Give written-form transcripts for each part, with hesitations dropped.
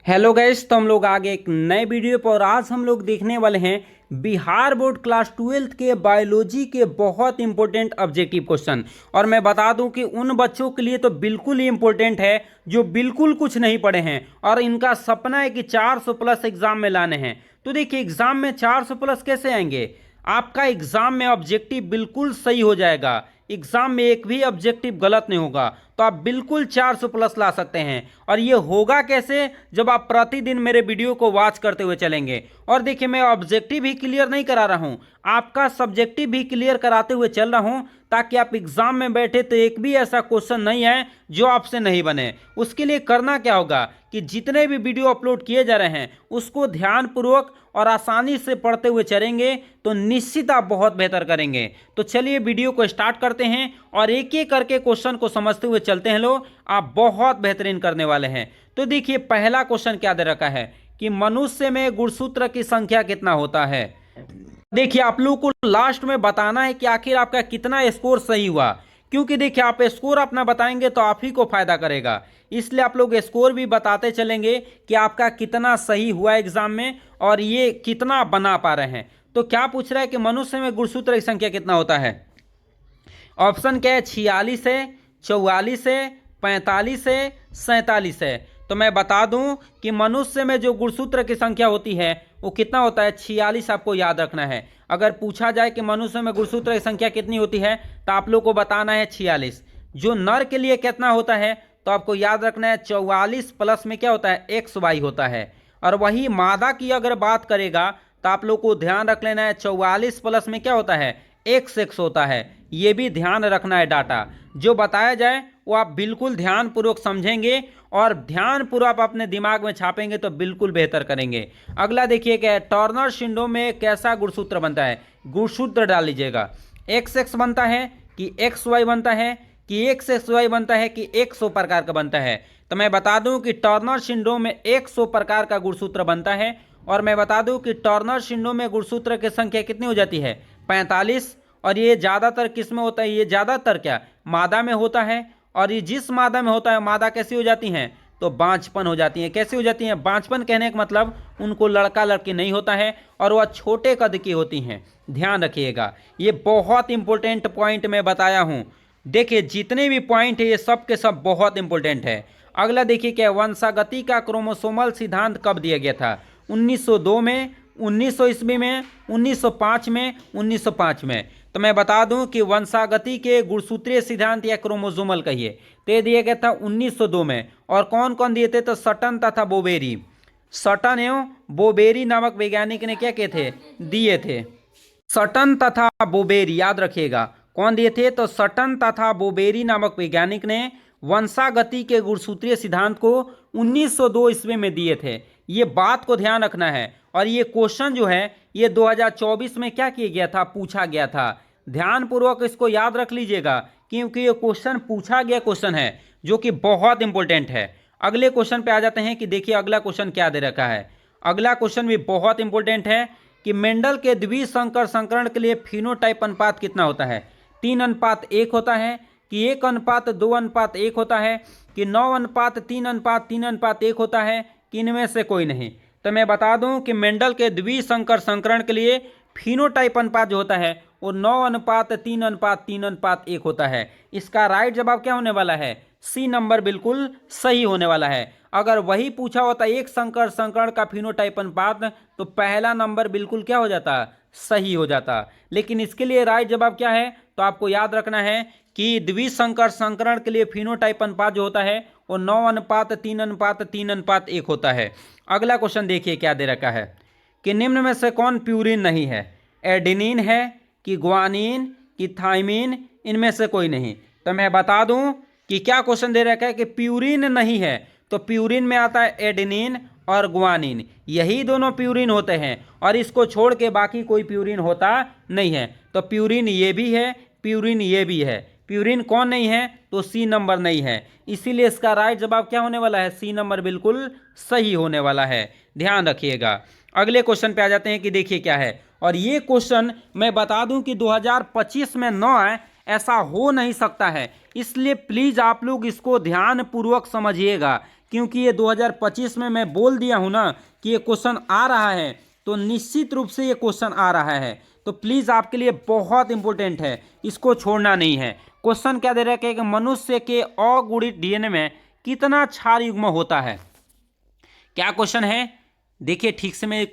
Hello guys, तो हम लोग आगे एक नए वीडियो पर और आज हम लोग देखने वाले हैं बिहार बोर्ड क्लास 12th के बायोलॉजी के बहुत इंपॉर्टेंट ऑब्जेक्टिव क्वेश्चन। और मैं बता दूं कि उन बच्चों के लिए तो बिल्कुल ही इंपॉर्टेंट है जो बिल्कुल कुछ नहीं पढ़े हैं और इनका सपना है कि 400 प्लस एग्जाम में लाने हैं। तो देखिए, एग्जाम में 400 प्लस कैसे आएंगे। आपका एग्जाम में ऑब्जेक्टिव बिल्कुल सही हो जाएगा, एग्जाम में एक भी ऑब्जेक्टिव गलत नहीं होगा, तो आप बिल्कुल 400 प्लस ला सकते हैं। और ये होगा कैसे, जब आप प्रतिदिन मेरे वीडियो को वॉच करते हुए चलेंगे। और देखिए, मैं ऑब्जेक्टिव ही क्लियर नहीं करा रहा हूं, आपका सब्जेक्टिव भी क्लियर कराते हुए चल रहा हूं, ताकि आप एग्जाम में बैठे तो एक भी ऐसा क्वेश्चन नहीं है जो आपसे नहीं बने। उसके लिए करना क्या होगा कि जितने भी वीडियो अपलोड किए जा रहे हैं उसको ध्यानपूर्वक और आसानी से पढ़ते हुए चलेंगे तो निश्चित आप बहुत बेहतर करेंगे। तो चलिए वीडियो को स्टार्ट करते हैं और एक एक करके क्वेश्चन को समझते हुए चलते हैं। लोग आप बहुत बेहतरीन करने वाले हैं। तो देखिए, पहला क्वेश्चन क्या दे रखा है कि मनुष्य में गुणसूत्र की संख्या कितना होता है। देखिए, आप लोगों को लास्ट में बताना है कि आखिर आपका कितना स्कोर सही हुआ, क्योंकि देखिए आप स्कोर अपना बताएंगे तो आप ही को फायदा करेगा। इसलिए आप लोग स्कोर भी बताते चलेंगे कि आपका कितना सही हुआ एग्जाम में और ये कितना बना पा रहे हैं। तो क्या पूछ रहा है कि मनुष्य में गुणसूत्र की संख्या कितना होता है। ऑप्शन क्या है, 46 है, 44 है, 45 है, 47 है। तो मैं बता दूं कि मनुष्य में जो गुणसूत्र की संख्या होती है वो कितना होता है, 46। आपको याद रखना है। अगर पूछा जाए कि मनुष्य में गुणसूत्र की संख्या कितनी होती है तो आप लोग को बताना है 46। जो नर के लिए कितना होता है तो आपको याद रखना है 44 प्लस में क्या होता है, XY होता है। और वही मादा की अगर बात करेगा तो आप लोग को ध्यान रख लेना है 44 प्लस में क्या होता है, XX होता है। ये भी ध्यान रखना है। डाटा जो बताया जाए वो आप बिल्कुल ध्यानपूर्वक समझेंगे और ध्यानपूर्वक अपने दिमाग में छापेंगे तो बिल्कुल बेहतर करेंगे। अगला देखिए क्या है, टर्नर सिंड्रोम में कैसा गुणसूत्र बनता है। गुणसूत्र डाल लीजिएगा, XX बनता है कि XY बनता है कि XXY बनता है कि 100 प्रकार का बनता है। तो मैं बता दूं कि टर्नर सिंड्रोम में 100 प्रकार का गुणसूत्र बनता है। और मैं बता दूं कि टर्नर सिंड्रोम में गुणसूत्र की संख्या कितनी हो जाती है, 45। और ये ज़्यादातर किस में होता है, ये ज़्यादातर क्या मादा में होता है। और ये जिस मादा में होता है मादा कैसी हो जाती हैं, तो बांझपन हो जाती हैं। कैसी हो जाती हैं, बांझपन कहने का मतलब उनको लड़का लड़की नहीं होता है और वह छोटे कद की होती हैं। ध्यान रखिएगा, ये बहुत इंपॉर्टेंट पॉइंट मैं बताया हूँ। देखिए, जितने भी पॉइंट है ये सब के सब बहुत इंपॉर्टेंट है। अगला देखिए क्या, वंशागति का क्रोमोसोमल सिद्धांत कब दिया गया था। 1902 में, 1900 ईस्वी में, 1905 में, 1905 में। तो मैं बता दूं कि वंशागति के गुणसूत्रीय सिद्धांत या क्रोमोसोमल कहिए तो ये दिया गया था 1902 में। और कौन कौन दिए थे, तो सटन तथा बोबेरी। सटन एवं बोबेरी नामक वैज्ञानिक ने क्या किए थे, दिए थे। सटन तथा बोबेरी याद रखिएगा, कौन दिए थे, तो सटन तथा बोबेरी नामक वैज्ञानिक ने वंशागति के गुणसूत्रीय सिद्धांत को 1902 ईस्वी में दिए थे। ये बात को ध्यान रखना है। और ये क्वेश्चन जो है ये 2024 में क्या किया गया था, पूछा गया था। ध्यानपूर्वक इसको याद रख लीजिएगा, क्योंकि ये क्वेश्चन पूछा गया क्वेश्चन है जो कि बहुत इंपॉर्टेंट है। अगले क्वेश्चन पे आ जाते हैं कि देखिए अगला क्वेश्चन क्या दे रखा है। अगला क्वेश्चन भी बहुत इंपॉर्टेंट है कि मेंडल के द्विसंकर संकरण के लिए फिनोटाइप अनुपात कितना होता है। 3:1 होता है कि 1:2:1 होता है कि 9:3:3:1 होता है कि इनमें से कोई नहीं। तो मैं बता दूं कि मेंडल के द्विसंकर संकरण के लिए फिनोटाइप अनुपात जो होता है वो 9:3:3:1 होता है। इसका राइट जवाब क्या होने वाला है, सी नंबर बिल्कुल सही होने वाला है। अगर वही पूछा होता एक संकर संकरण का फिनोटाइप अनुपात तो पहला नंबर बिल्कुल क्या हो जाता, सही हो जाता। लेकिन इसके लिए राइट जवाब क्या है, तो आपको याद रखना है कि द्विसंकर संकरण के लिए फिनोटाइप अनुपात जो होता है वो 9:3:3:1 होता है। अगला क्वेश्चन देखिए क्या दे रखा है कि निम्न में से कौन प्यूरिन नहीं है। एडेनिन है कि ग्वानिन कि थाइमिन, इनमें से कोई नहीं। तो मैं बता दूं कि क्या क्वेश्चन दे रखा है कि प्यूरिन नहीं है। तो प्यूरिन में आता है एडेनिन और ग्वानिन, यही दोनों प्यूरिन होते हैं और इसको छोड़ के बाकी कोई प्यूरिन होता नहीं है। तो प्यूरिन ये भी है, प्यूरिन ये भी है। प्यूरिन कौन नहीं है, तो सी नंबर नहीं है। इसीलिए इसका राइट जवाब क्या होने वाला है, सी नंबर बिल्कुल सही होने वाला है। ध्यान रखिएगा। अगले क्वेश्चन पे आ जाते हैं कि देखिए क्या है। और ये क्वेश्चन मैं बता दूं कि 2025 में न आए, ऐसा हो नहीं सकता है। इसलिए प्लीज़ आप लोग इसको ध्यानपूर्वक समझिएगा क्योंकि ये 2025 में मैं बोल दिया हूं ना कि ये क्वेश्चन आ रहा है, तो निश्चित रूप से ये क्वेश्चन आ रहा है। तो प्लीज़ आपके लिए बहुत इंपॉर्टेंट है, इसको छोड़ना नहीं है। क्वेश्चन क्या दे रहा है कि मनुष्य के अगुणित डीएनए में कितना क्षार युग्म होता है। क्या क्वेश्चन है, देखिए ठीक से। मैं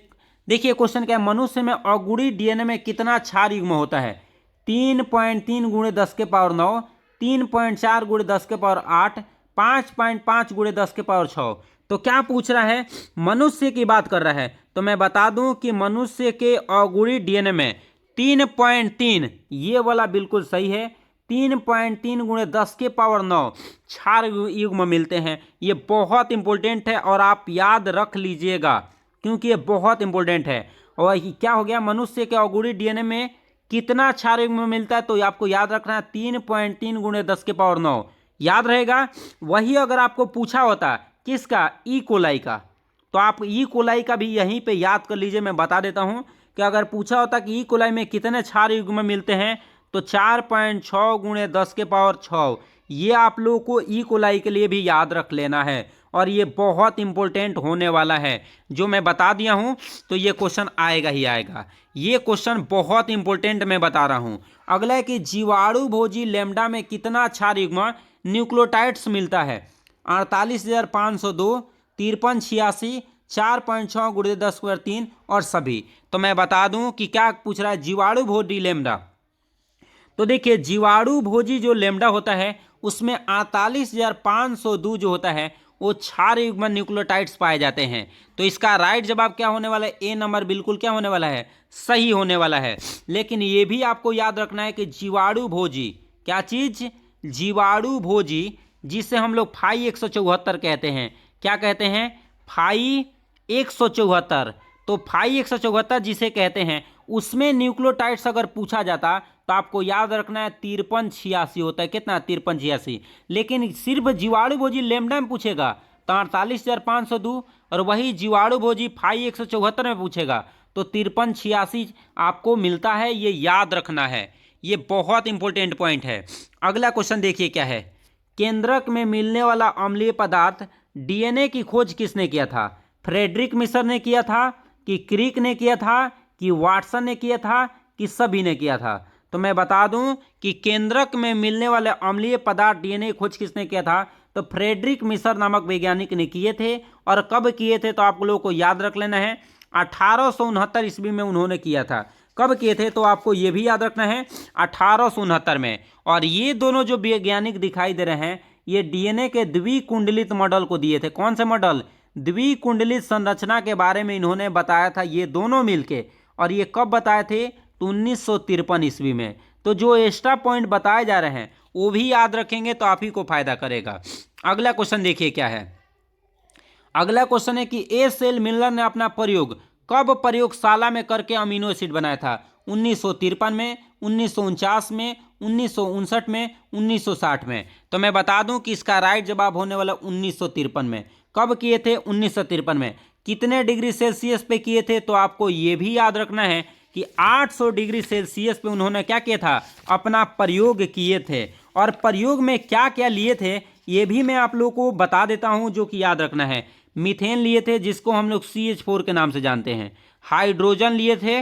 देखिए क्वेश्चन क्या है, मनुष्य में अगुणित डीएनए में कितना क्षार युग्म होता है। 3.3 × 10⁹, 3.4 × 10⁸, 5.5 × 10⁶। तो क्या पूछ रहा है, मनुष्य की बात कर रहा है। तो मैं बता दूं कि मनुष्य के अगुणित डीएनए में 3.3, ये वाला बिल्कुल सही है, 3.3 × 10⁹ क्षार युग्म मिलते हैं। ये बहुत इंपॉर्टेंट है और आप याद रख लीजिएगा क्योंकि ये बहुत इंपॉर्टेंट है। और क्या हो गया, मनुष्य के अगुणित डीएनए में कितना क्षार युग्म मिलता है, तो आपको याद रखना है 3.3 × 10⁹ याद रहेगा। वही अगर आपको पूछा होता किसका, ई कोलाई का, तो आप ई कोलाई का भी यहीं पे याद कर लीजिए। मैं बता देता हूं कि अगर पूछा होता कि ई कोलाई में कितने क्षार युग्म मिलते हैं, तो 4.6 × 10⁶। ये आप लोगों को ई कोलाई के लिए भी याद रख लेना है और ये बहुत इंपॉर्टेंट होने वाला है। जो मैं बता दिया हूं तो ये क्वेश्चन आएगा ही आएगा। ये क्वेश्चन बहुत इंपॉर्टेंट मैं बता रहा हूं। अगला है कि जीवाणु भोजी लैम्डा में कितना क्षार युग्म न्यूक्लियोटाइड्स मिलता है। 48,502, 5386, 4.6 × 10⁻³ और सभी। तो मैं बता दूं कि क्या पूछ रहा है, जीवाणु भोजी लैम्डा। तो देखिए जीवाणु भोजी जो लैम्डा होता है उसमें 48,502 जो होता है वो क्षार युग्म न्यूक्लियोटाइड्स पाए जाते हैं। तो इसका राइट जवाब क्या होने वाला है, ए नंबर बिल्कुल क्या होने वाला है, सही होने वाला है। लेकिन ये भी आपको याद रखना है कि जीवाणु भोजी, क्या चीज, जीवाणु भोजी, जिसे हम लोग फाई 174 कहते हैं। क्या कहते हैं, फाई 174। तो फाई 174 जिसे कहते हैं उसमें न्यूक्लियोटाइड्स अगर पूछा जाता तो आपको याद रखना है 5386 होता है। कितना, 5386। लेकिन सिर्फ जीवाणु भोजी लैम्डा में पूछेगा तो 48,502, और वही जीवाणु भोजी फाई 174 में पूछेगा तो 5386 आपको मिलता है। ये याद रखना है, ये बहुत इंपॉर्टेंट पॉइंट है। अगला क्वेश्चन देखिए क्या है, केंद्रक में मिलने वाला अम्लीय पदार्थ डीएनए की खोज किसने किया था। फ्रेडरिक मिशर ने किया था, कि क्रिक ने किया था, कि वाटसन ने किया था, कि सभी ने किया था। तो मैं बता दूं कि केंद्रक में मिलने वाले अम्लीय पदार्थ डीएनए की खोज किसने किया था, तो फ्रेडरिक मिशर नामक वैज्ञानिक ने किए थे। और कब किए थे, तो आप लोगों को याद रख लेना है 1869 ईस्वी में उन्होंने किया था। कब किए थे, तो आपको ये भी याद रखना है 1869 में। और ये दोनों जो वैज्ञानिक दिखाई दे रहे हैं ये डीएनए के द्विकुंडलित मॉडल को दिए थे। कौन से मॉडल, द्विकुंडलित संरचना के बारे में इन्होंने बताया था ये दोनों मिलके। और ये कब बताए थे, तो 1953 ईस्वी में। तो जो एक्स्ट्रा पॉइंट बताए जा रहे हैं वो भी याद रखेंगे तो आप ही को फायदा करेगा। अगला क्वेश्चन देखिए क्या है, अगला क्वेश्चन है कि ए सेल मिलर ने अपना प्रयोग कब प्रयोगशाला में करके अमीनो एसिड बनाया था। 1953 में, 1949 में, 1959 में, 1960 में। तो मैं बता दूं कि इसका राइट जवाब होने वाला 1953 में। कब किए थे, 1953 में। कितने डिग्री सेल्सियस पे किए थे, तो आपको ये भी याद रखना है कि 800 डिग्री सेल्सियस पे उन्होंने क्या किया था, अपना प्रयोग किए थे। और प्रयोग में क्या क्या लिए थे ये भी मैं आप लोगों को बता देता हूं जो कि याद रखना है। मीथेन लिए थे जिसको हम लोग CH4 के नाम से जानते हैं, हाइड्रोजन लिए थे,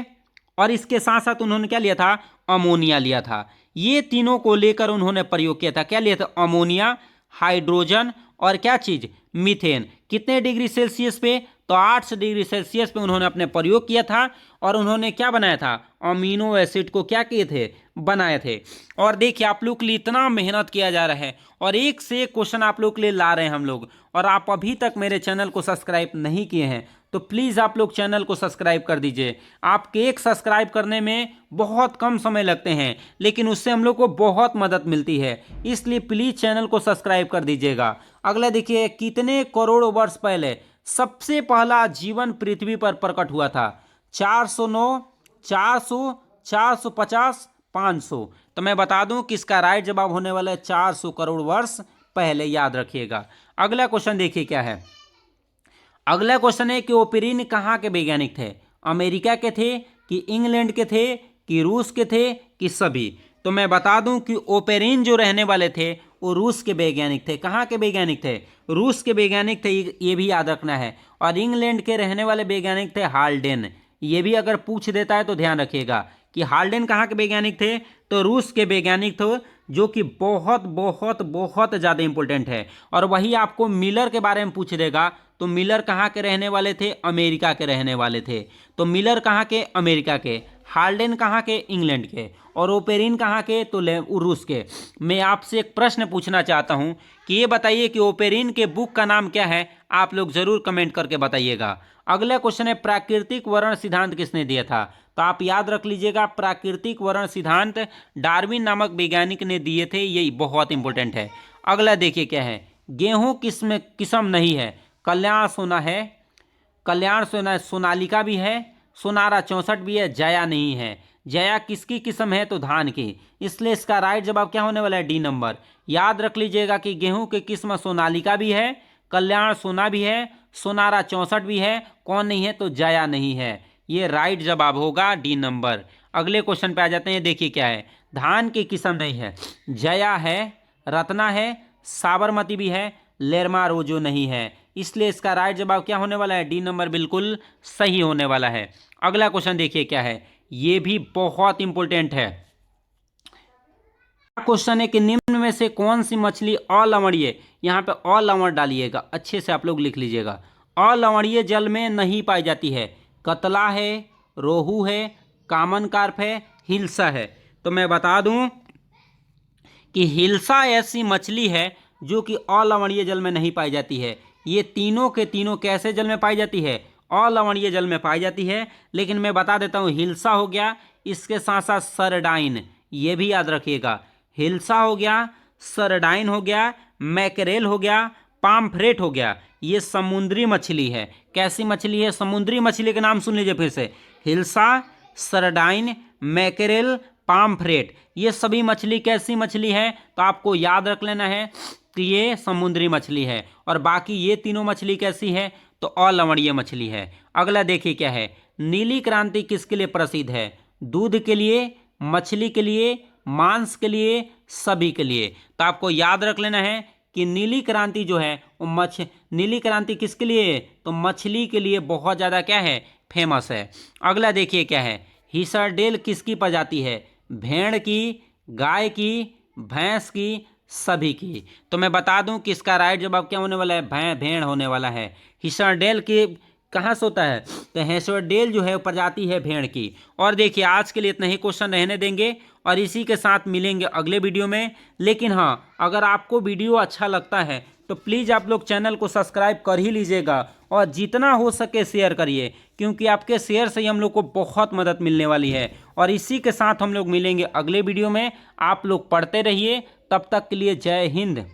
और इसके साथ साथ उन्होंने क्या लिया था, अमोनिया लिया था। ये तीनों को लेकर उन्होंने प्रयोग किया था। क्या लिया था, अमोनिया, हाइड्रोजन और क्या चीज, मीथेन। कितने डिग्री सेल्सियस पे, तो 800 डिग्री सेल्सियस पे उन्होंने अपने प्रयोग किया था। और उन्होंने क्या बनाया था, अमीनो एसिड को क्या किए थे, बनाए थे। और देखिए आप लोग के लिए इतना मेहनत किया जा रहा है और एक से एक क्वेश्चन आप लोग के लिए ला रहे हैं हम लोग, और आप अभी तक मेरे चैनल को सब्सक्राइब नहीं किए हैं तो प्लीज़ आप लोग चैनल को सब्सक्राइब कर दीजिए। आपके एक सब्सक्राइब करने में बहुत कम समय लगते हैं लेकिन उससे हम लोग को बहुत मदद मिलती है, इसलिए प्लीज़ चैनल को सब्सक्राइब कर दीजिएगा। अगला देखिए, कितने करोड़ वर्ष पहले सबसे पहला जीवन पृथ्वी पर प्रकट हुआ था। 409, 400, 450, 500। तो मैं बता दूं कि इसका राइट जवाब होने वाला है 400 करोड़ वर्ष पहले, याद रखिएगा। अगला क्वेश्चन देखिए क्या है, अगला क्वेश्चन है कि ओपेरिन कहाँ के वैज्ञानिक थे, अमेरिका के थे, कि इंग्लैंड के थे, कि रूस के थे, कि सभी। तो मैं बता दूं कि ओपेरिन जो रहने वाले थे वो रूस के वैज्ञानिक थे। कहाँ के वैज्ञानिक थे? रूस के वैज्ञानिक थे, ये भी याद रखना है। और इंग्लैंड के रहने वाले वैज्ञानिक थे हाल्डेन। ये भी अगर पूछ देता है तो ध्यान रखिएगा कि हाल्डेन कहाँ के वैज्ञानिक थे, तो रूस के वैज्ञानिक थे, जो कि बहुत बहुत बहुत ज़्यादा इंपॉर्टेंट है। और वही आपको मिलर के बारे में पूछ देगा, तो मिलर कहाँ के रहने वाले थे? अमेरिका के रहने वाले थे। तो मिलर कहाँ के? अमेरिका के। हाल्डेन कहाँ के? इंग्लैंड के। और ओपेरिन कहाँ के? तो रूस के। मैं आपसे एक प्रश्न पूछना चाहता हूँ कि ये बताइए कि ओपेरिन के बुक का नाम क्या है? आप लोग जरूर कमेंट करके बताइएगा। अगला क्वेश्चन है, प्राकृतिक वर्ण सिद्धांत किसने दिया था? तो आप याद रख लीजिएगा, प्राकृतिक वर्ण सिद्धांत डार्विन नामक वैज्ञानिक ने दिए थे। ये बहुत इंपॉर्टेंट है। अगला देखिए क्या है, गेहूं किस्म नहीं है? कल्याण सोना है, कल्याण सोना, सोनालिका भी है, सोनारा 64 भी है, जया नहीं है। जया किसकी किस्म है? तो धान की। इसलिए इसका राइट जवाब क्या होने वाला है? D number. याद रख लीजिएगा कि गेहूं की किस्म सोनालिका भी है, कल्याण सोना भी है, सोनारा 64 भी है, कौन नहीं है? तो जया नहीं है। ये राइट जवाब होगा डी नंबर। अगले क्वेश्चन पे आ जाते हैं। देखिए क्या है, धान की किस्म नहीं है? जया है, रत्ना है, साबरमती भी है, लेरमा रोजो नहीं है। इसलिए इसका राइट जवाब क्या होने वाला है? डी नंबर बिल्कुल सही होने वाला है। अगला क्वेश्चन देखिए क्या है, ये भी बहुत इंपॉर्टेंट है। क्वेश्चन है कि निम्न में से कौन सी मछली अलवणीय, यहाँ पे अलवण डालिएगा, अच्छे से आप लोग लिख लीजिएगा, अलवणीय जल में नहीं पाई जाती है? कतला है, रोहू है, कामन कार्प है, हिल्सा है। तो मैं बता दूं कि हिल्सा ऐसी मछली है जो कि अलवणीय जल में नहीं पाई जाती है। ये तीनों के तीनों कैसे जल में पाई जाती है? अलवणीय जल में पाई जाती है। लेकिन मैं बता देता हूँ, हिल्सा हो गया, इसके साथ साथ सरडाइन, ये भी याद रखिएगा। हिल्सा हो गया, सरडाइन हो गया, मैकेरेल हो गया, पामफ्रेट हो गया, ये समुद्री मछली है। कैसी मछली है? समुद्री मछली के नाम सुन लीजिए फिर से, हिल्सा, सरडाइन, मैकेरेल, पामफ्रेट, ये सभी मछली कैसी मछली है? तो आपको याद रख लेना है कि ये समुद्री मछली है। और बाकी ये तीनों मछली कैसी है? तो अलवणीय मछली है। अगला देखिए क्या है, नीली क्रांति किसके लिए प्रसिद्ध है? दूध के लिए, मछली के लिए, मांस के लिए, सभी के लिए। तो आपको याद रख लेना है कि नीली क्रांति जो है वो नीली क्रांति किसके लिए? तो मछली के लिए बहुत ज़्यादा क्या है? फेमस है। अगला देखिए क्या है, हिसरडेल किसकी प्रजाति है? भेड़ की, गाय की, भैंस की, सभी की। तो मैं बता दूं कि इसका राइट जवाब क्या होने वाला है? भेड़ होने वाला है। हिसरडेल की कहाँ से होता है? तो हिसरडेल जो है प्रजाति है भेड़ की। और देखिए आज के लिए इतना ही क्वेश्चन रहने देंगे और इसी के साथ मिलेंगे अगले वीडियो में। लेकिन हाँ, अगर आपको वीडियो अच्छा लगता है तो प्लीज़ आप लोग चैनल को सब्सक्राइब कर ही लीजिएगा और जितना हो सके शेयर करिए, क्योंकि आपके शेयर से ही हम लोग को बहुत मदद मिलने वाली है। और इसी के साथ हम लोग मिलेंगे अगले वीडियो में। आप लोग पढ़ते रहिए, तब तक के लिए जय हिंद।